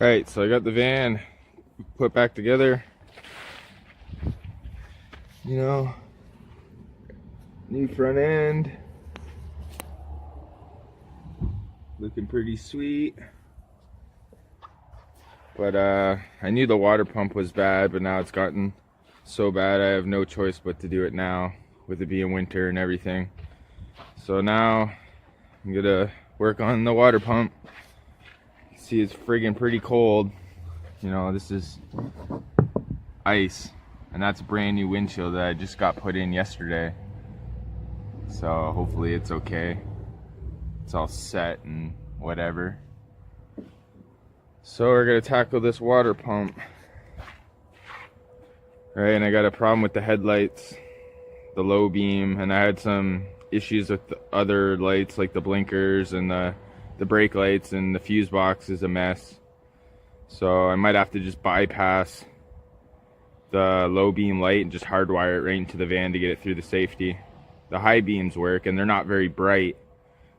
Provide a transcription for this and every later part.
Right, so I got the van put back together. You know, new front end. Looking pretty sweet. But I knew the water pump was bad, but now it's gotten so bad I have no choice but to do it now, with it being winter and everything. So now I'm gonna work on the water pump. See, it's friggin' pretty cold. You know, this is ice, and that's a brand new windshield that I just got put in yesterday. So hopefully it's okay. It's all set and whatever. So we're gonna tackle this water pump. Right, and I got a problem with the headlights, the low beam, and I had some issues with the other lights like the blinkers and the brake lights, and the fuse box is a mess. So I might have to just bypass the low beam light and just hardwire it right into the van to get it through the safety. The high beams work and they're not very bright.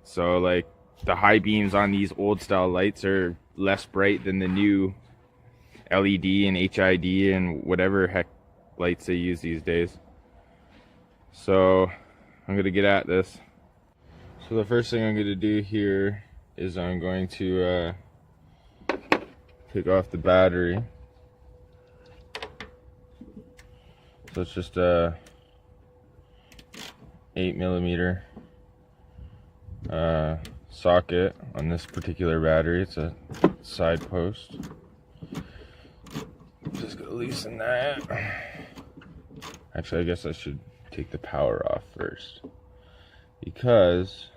So like the high beams on these old style lights are less bright than the new LED and HID and whatever heck lights they use these days. So I'm gonna get at this. So the first thing I'm gonna do here is I'm going to take off the battery. So it's just a 8mm socket on this particular battery. It's a side post. Just gonna loosen that. Actually, I guess I should take the power off first, because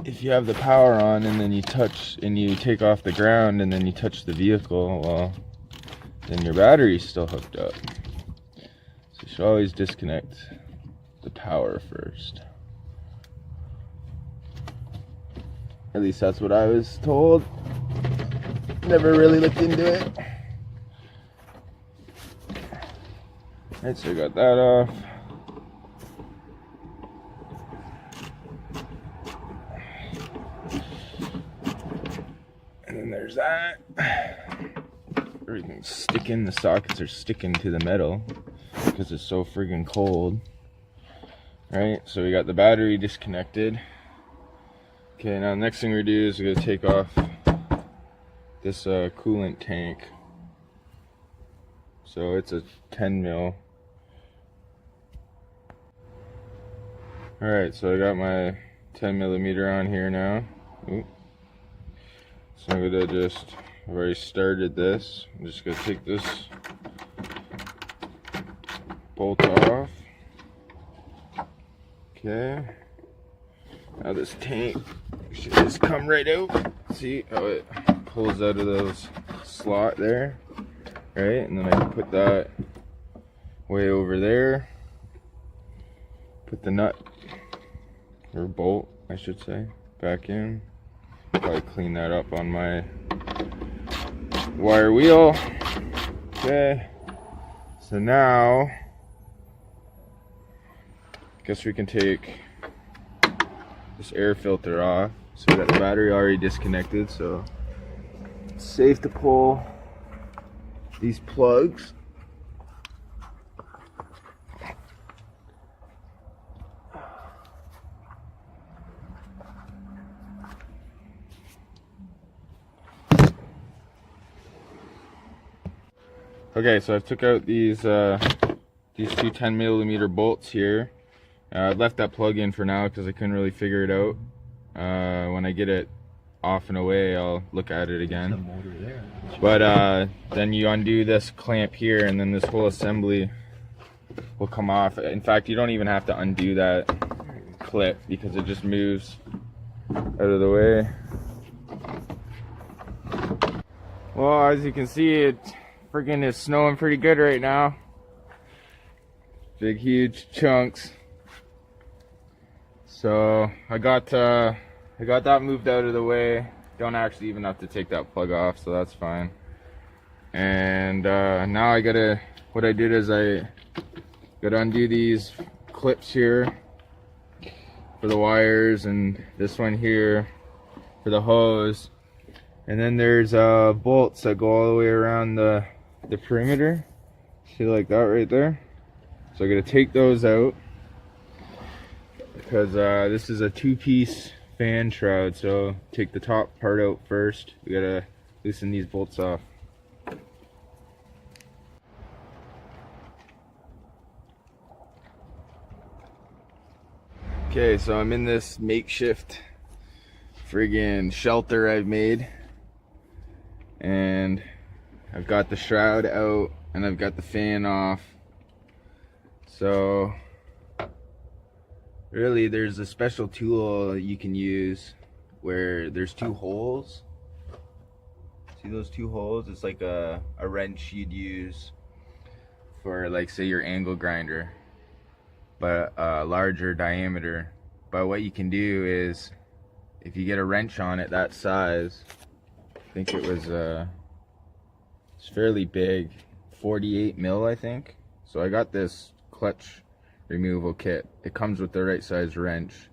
if you have the power on and then you take off the ground and then you touch the vehicle, well, then your battery's still hooked up. So you should always disconnect the power first. At least that's what I was told. Never really looked into it. Alright, so I got that off. And then there's that. Everything's sticking, the sockets are sticking to the metal because it's so friggin' cold. Right, so we got the battery disconnected. Okay, now the next thing we do is we're gonna take off this coolant tank. So it's a 10 mil. Alright, so I got my 10mm on here now. Ooh. So I'm gonna just, I've already started this. I'm just gonna take this bolt off. Okay. Now this tank should just come right out. See how it pulls out of those slot there, right? And then I can put that way over there. Put the nut, or bolt, I should say, back in. Probably clean that up on my wire wheel. Okay. So now, I guess we can take this air filter off. So we got the battery already disconnected, so it's safe to pull these plugs. Okay, so I took out these two 10mm bolts here. I left that plug in for now because I couldn't really figure it out. When I get it off and away, I'll look at it again. But then you undo this clamp here, and then this whole assembly will come off. In fact, you don't even have to undo that clip because it just moves out of the way. Well, as you can see, it freaking is snowing pretty good right now. Big, huge chunks. So I got that moved out of the way. Don't actually even have to take that plug off, so that's fine. And now what I did is I gotta undo these clips here for the wires, and this one here for the hose. And then there's bolts that go all the way around the perimeter. See, like that right there. So I'm gonna take those out because this is a two-piece fan shroud. So take the top part out first. We gotta loosen these bolts off. Okay, so I'm in this makeshift friggin' shelter I've made, and I've got the shroud out and I've got the fan off. So really there's a special tool you can use where there's two holes. See those two holes? It's like a wrench you'd use for, like, say your angle grinder, but a larger diameter. But what you can do is, if you get a wrench on it that size, I think it was it's fairly big, 48 mil I think. So I got this clutch removal kit. It comes with the right size wrench,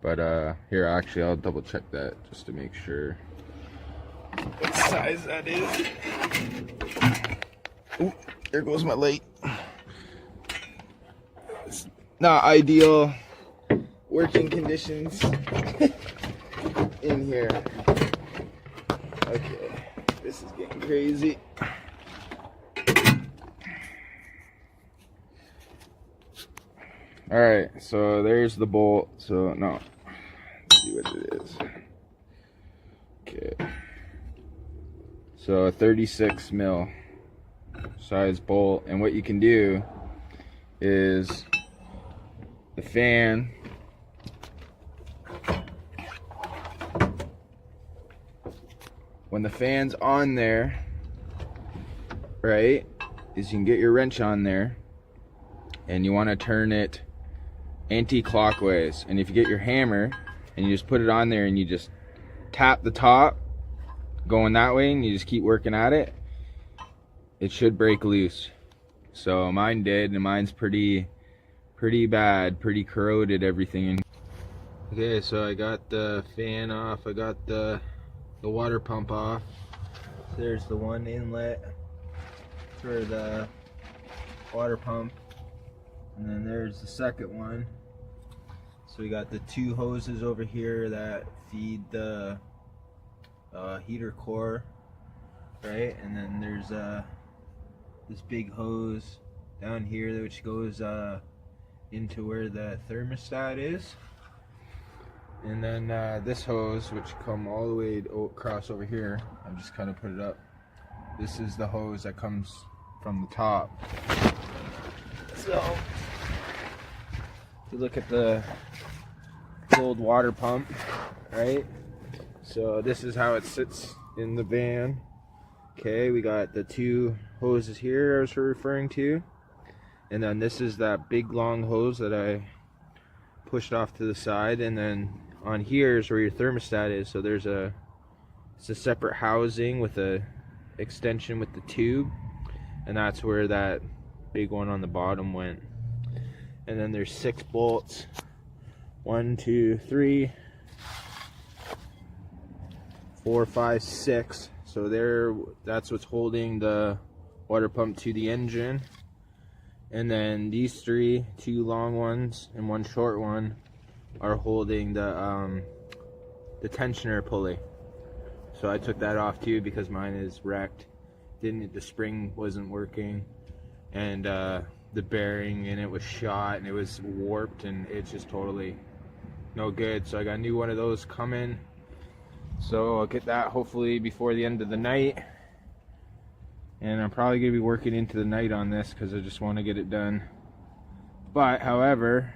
but here, actually I'll double check that just to make sure what size that is. Ooh, there goes my light. It's not ideal working conditions in here. Okay, this is getting crazy. Alright, so there's the bolt. So, no, let's see what it is. Okay, so a 36 mil size bolt. And what you can do is the fan, when the fan's on there, right, is you can get your wrench on there and you want to turn it anti-clockwise. And if you get your hammer and you just put it on there and you just tap the top going that way and you just keep working at it, it should break loose. So mine did, and mine's pretty bad, pretty corroded, everything. Okay, so I got the fan off, I got the water pump off. There's the one inlet for the water pump, and then there's the second one. So we got the two hoses over here that feed the heater core, right? And then there's this big hose down here which goes into where the thermostat is. And then this hose, which come all the way across over here, I've just kind of put it up. This is the hose that comes from the top. So if you look at the old water pump, right? So this is how it sits in the van. Okay, we got the two hoses here I was referring to, and then this is that big long hose that I pushed off to the side, and then on here is where your thermostat is. So it's a separate housing with a extension with the tube, and that's where that big one on the bottom went. And then there's 6 bolts, 1, 2, 3, 4, 5, 6. So that's what's holding the water pump to the engine. And then these 3, 2 long ones and 1 short one, are holding the tensioner pulley. So I took that off too because mine is wrecked. The spring wasn't working, and the bearing in it was shot and it was warped, and it's just totally no good. So I got a new one of those coming. So I'll get that hopefully before the end of the night. And I'm probably going to be working into the night on this because I just want to get it done. But, however,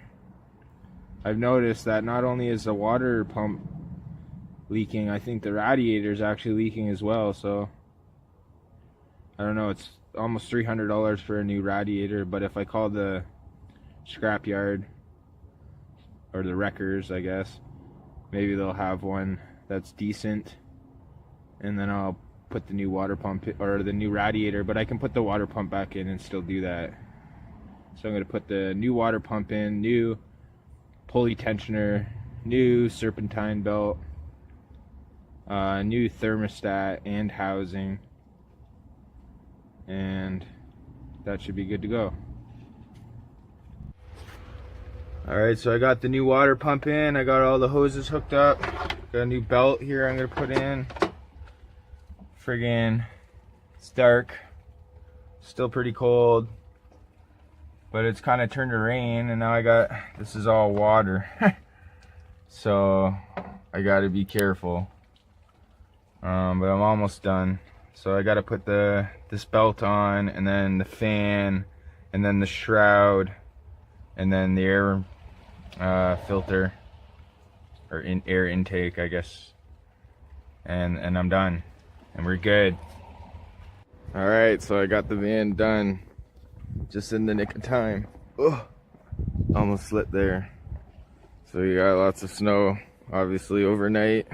I've noticed that not only is the water pump leaking, I think the radiator is actually leaking as well. So, I don't know, it's almost $300 for a new radiator. But if I call the scrapyard, or the wreckers, I guess, maybe they'll have one that's decent. And then I'll put the new water pump or the new radiator, but I can put the water pump back in and still do that. So I'm going to put the new water pump in, new pulley tensioner, new serpentine belt, new thermostat and housing, and that should be good to go. Alright, so I got the new water pump in, I got all the hoses hooked up, got a new belt here I'm gonna put in. Friggin', it's dark, still pretty cold, but it's kind of turned to rain, and now this is all water. So I gotta be careful, but I'm almost done. So I gotta put this belt on, and then the fan, and then the shroud, and then the air filter, or air intake, I guess, and I'm done, and we're good. All right, so I got the van done, just in the nick of time. Oh, almost slipped there. So you got lots of snow, obviously, overnight.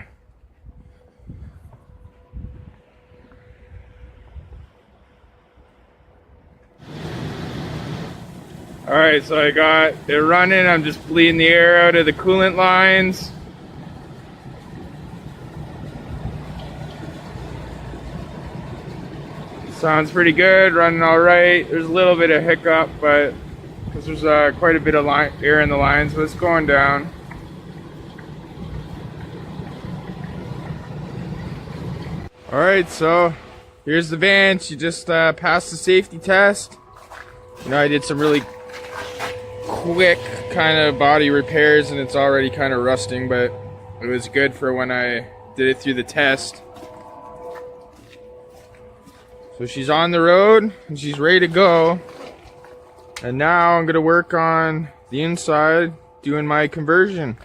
Alright, so I got it running. I'm just bleeding the air out of the coolant lines. Sounds pretty good, running alright. There's a little bit of hiccup, but because there's quite a bit of air in the lines, but it's going down. Alright, so here's the van. She just passed the safety test. You know, I did some really quick kind of body repairs, and it's already kind of rusting, but it was good for when I did it through the test. So she's on the road and she's ready to go. And now I'm gonna work on the inside, doing my conversion.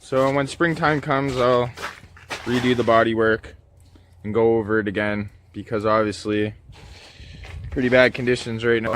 So when springtime comes, I'll redo the body work and go over it again, because obviously pretty bad conditions right now.